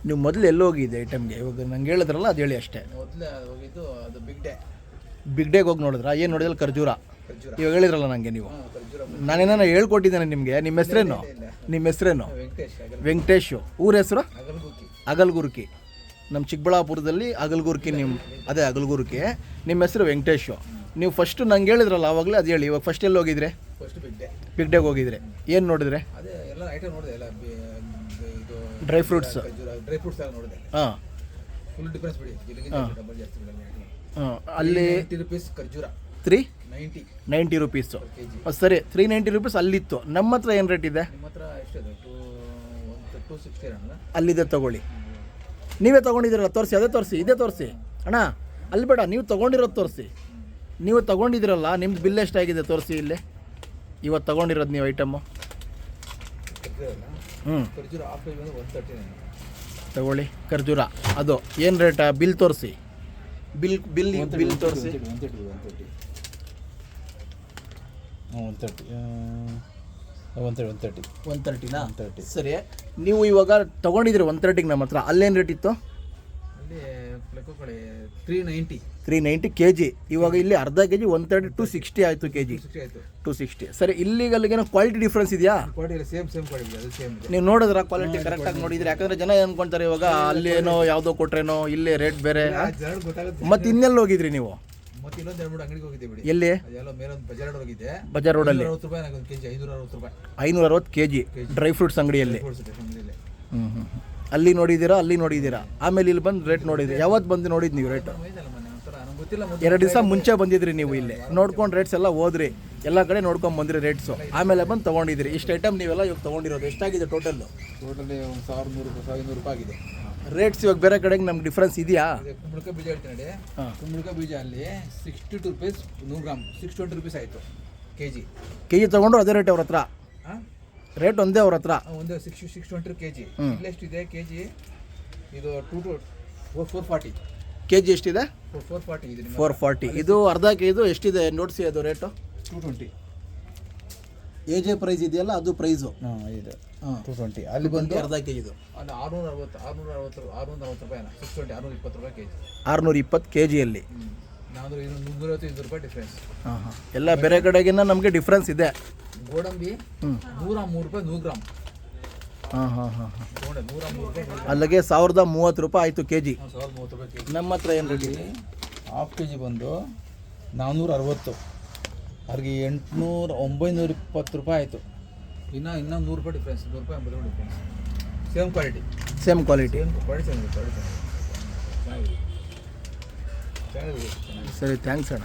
ನೀವು ಮೊದಲು ಎಲ್ಲಿ ಹೋಗಿದೆ ಐಟಮ್ಗೆ? ಇವಾಗ ನಂಗೆ ಹೇಳಿದ್ರಲ್ಲ ಅದು ಹೇಳಿ ಅಷ್ಟೇ. ಮೊದಲೇ ಹೋಗಿದ್ದು ಅದು ಬಿಗ್ ಡೇಗೆ ಹೋಗಿ ನೋಡಿದ್ರಾ? ಏನು ನೋಡಿದ್ರೆ ಖರ್ಜೂರ. ಇವಾಗ ಹೇಳಿದ್ರಲ್ಲ ನನಗೆ ನೀವು. ಖರ್ಜೂರ ನಾನೇನ ಹೇಳ್ಕೊಟ್ಟಿದ್ದೇನೆ ನಿಮಗೆ. ನಿಮ್ಮ ಹೆಸರೇನು? ವೆಂಕಟೇಶು. ಊರ ಹೆಸರು ಅಗಲ್ಗುರ್ಕಿ. ನಮ್ಮ ಚಿಕ್ಕಬಳ್ಳಾಪುರದಲ್ಲಿ ಅಗಲ್ಗುರ್ಕಿ. ಅದೇ ಅಗಲ್ಗುರ್ಕಿ. ನಿಮ್ಮ ಹೆಸರು ವೆಂಕಟೇಶು. ನೀವು ಫಸ್ಟು ನಂಗೆ ಹೇಳಿದ್ರಲ್ಲ ಆವಾಗಲೇ ಅದು ಹೇಳಿ. ಇವಾಗ ಫಸ್ಟ್ ಎಲ್ಲಿ ಹೋಗಿದ್ರೆ? ಬಿಗ್ ಡೇಗೆ ಹೋಗಿದ್ರೆ ಏನು ನೋಡಿದ್ರೆ? Dry fruits. ಹಾಂ ಹಾಂ. ಅಲ್ಲಿ ಖರ್ಜೂರ 390 ರುಪೀಸು. ಸರಿ, 390 ರುಪೀಸ್ ಅಲ್ಲಿತ್ತು. ನಮ್ಮ ಹತ್ರ ಏನು ರೇಟ್ ಇದೆ? ಅಲ್ಲಿದೆ ತಗೊಳ್ಳಿ. ನೀವೇ ತೊಗೊಂಡಿದ್ದೀರಲ್ಲ, ತೋರಿಸಿ. ಅದೇ ತೋರಿಸಿ, ಇದೇ ತೋರಿಸಿ ಅಣ್ಣ. ಅಲ್ಲಿ ಬೇಡ, ನೀವು ತೊಗೊಂಡಿರೋದು ತೋರಿಸಿ. ನೀವು ತೊಗೊಂಡಿದ್ದೀರಲ್ಲ, ನಿಮ್ದು ಬಿಲ್ ಎಷ್ಟಾಗಿದೆ ತೋರಿಸಿ ಇಲ್ಲಿ. ಇವತ್ತು ತೊಗೊಂಡಿರೋದು ನೀವು ಐಟಮ್ಮು. ತಗೊಳ್ಳಿ ಖರ್ಜೂರ. ಅದು ಏನು ರೇಟಾ? ಬಿಲ್ ತೋರಿಸಿ. ಬಿಲ್ ತೋರಿಸಿ. 130ನಾ? ಸರಿ, ನೀವು ಇವಾಗ ತೊಗೊಂಡಿದ್ದೀರಿ 130ಗೆ ನಮ್ಮ ಹತ್ರ. ಅಲ್ಲೇನು ರೇಟ್ ಇತ್ತು? 390 ಕೆ ಜಿ. ಇವಾಗ ಇಲ್ಲಿ ಅರ್ಧ ಕೆ ಜಿ 130, 260 ಆಯಿತು ಕೆ ಜಿ. 260. ಸರಿ, ಇಲ್ಲಿಗಲ್ಲಿಗೇನೋ ಕ್ವಾಲಿಟಿ ಡಿಫ್ರೆನ್ಸ್ ಇದೆಯಾ? ನೀವು ನೋಡಿದ್ರ ಕ್ವಾಲಿಟಿ ಕರೆಕ್ಟಾಗಿ ನೋಡಿದ್ರೆ? ಯಾಕಂದರೆ ಜನ ಅಂದ್ಕೊಳ್ತಾರೆ ಇವಾಗ ಅಲ್ಲಿ ಏನೋ ಯಾವುದೋ ಕೊಟ್ರೇನೋ, ಇಲ್ಲೇ ರೇಟ್ ಬೇರೆ. ಮತ್ತು ಇನ್ನೆಲ್ಲಿ ಹೋಗಿದ್ರಿ ನೀವು? ಎಲ್ಲಿ? ಬಜಾರ್ ರೋಡಲ್ಲಿ 560 ಕೆ ಜಿ ಡ್ರೈ ಫ್ರೂಟ್ಸ್ ಅಂಗಡಿಯಲ್ಲಿ. ಅಲ್ಲಿ ನೋಡಿದ್ದೀರಾ? ಆಮೇಲೆ ಇಲ್ಲಿ ಬಂದು ರೇಟ್ ನೋಡಿದ್ರಿ? ಯಾವತ್ತು ಬಂದು ನೋಡಿದ್ದು ನೀವು ರೇಟು? 2 ದಿವಸ ಮುಂಚೆ ಬಂದಿದ್ರಿ ನೀವು. ಇಲ್ಲಿ ನೋಡ್ಕೊಂಡು ರೇಟ್ಸ್ ಎಲ್ಲ ಹೋದ್ರಿ, ಎಲ್ಲ ಕಡೆ ನೋಡ್ಕೊಂಡು ಬಂದಿರಿ ರೇಟ್ಸು. ಆಮೇಲೆ ಬಂದು ತೊಗೊಂಡಿದ್ರಿ. ಇಷ್ಟು ಐಟಮ್ ನೀವೆಲ್ಲ ಇವಾಗ ತೊಗೊಂಡಿರೋದು ಎಷ್ಟಾಗಿದೆ ಟೋಟಲ್? 1100 ರೂಪಾಯಿ ಆಗಿದೆ ರೇಟ್ಸ್. ಇವಾಗ ಬೇರೆ ಕಡೆಗೆ ನಮ್ಗೆ ಡಿಫ್ರೆನ್ಸ್ ಇದೆಯಾ? ಕುಂಬಳಕಾಯಿ ಬೀಜ ಹೇಳ್ತೀನಿ ನೋಡಿ. ಕುಂಬಳಕಾಯಿ ಬೀಜ ಅಲ್ಲಿ 62 ರುಪೀಸ್ 100 ಗ್ರಾಮ್, 620 ರುಪೀಸ್ ಆಯಿತು ಕೆ ಜಿ ತೊಗೊಂಡ್ರು. ಅದೇ ರೇಟ್ ಅವ್ರ ಹತ್ರ? ರೇಟ್ ಒಂದೇ ಅವ್ರ ಹತ್ರ? ಒಂದೇ 620 ಕೆ ಜಿ. ಎಷ್ಟಿದೆ ಕೆ ಜಿ? ಇದು 440 ಕೆ ಜಿ. ಎಷ್ಟಿದೆ? 440. ಇದು ಅರ್ಧ ಕೆ ಜಿ ಎಷ್ಟಿದೆ ನೋಡಿಸಿ. ಅದು ರೇಟು 220. ಎ ಜೆ ಪ್ರೈಸ್ ಇದೆಯಲ್ಲ, ಅದು ಪ್ರೈಸು ಇದೆ 220. ಅಲ್ಲಿ ಬಂದು ಅರ್ಧ ಕೆ ಜಿದು ಅಲ್ಲಿ 620 ರೂಪಾಯಿ, 620 620 ರೂಪಾಯಿ ಕೆ ಜಿ. 620 ಕೆ ಜಿಯಲ್ಲಿ 325 ರೂಪಾಯಿ ಡಿಫ್ರೆನ್ಸ್. ಎಲ್ಲ ಬೇರೆ ಕಡೆಗಿನ್ನ ನಮಗೆ ಡಿಫ್ರೆನ್ಸ್ ಇದೆ. ಗೋಡಂಬಿ 103 ರೂಪಾಯಿ 100 ಗ್ರಾಮ್. ಅಲ್ಲಿಗೆ 1030 ರೂಪಾಯಿ ಆಯಿತು ಕೆ ಜಿ. 1030 ರೂಪಾಯಿ ಕೆ ಜಿ. ನಮ್ಮ ಹತ್ರ ಏನು ರೇಟ್ ಇದೆ? ಹಾಫ್ ಕೆ ಜಿ ಬಂದು 460. ಅವ್ರಿಗೆ 920 ರೂಪಾಯಿ ಆಯಿತು. ಇನ್ನು 100 ರೂಪಾಯಿ ಡಿಫ್ರೆನ್ಸ್. 100 ರೂಪಾಯಿ 80 ರೂಪಾಯಿ ಡಿಫ್ರೆನ್ಸ್. Same quality. ಸರಿ, ಥ್ಯಾಂಕ್ಸ್ ಅಣ್ಣ.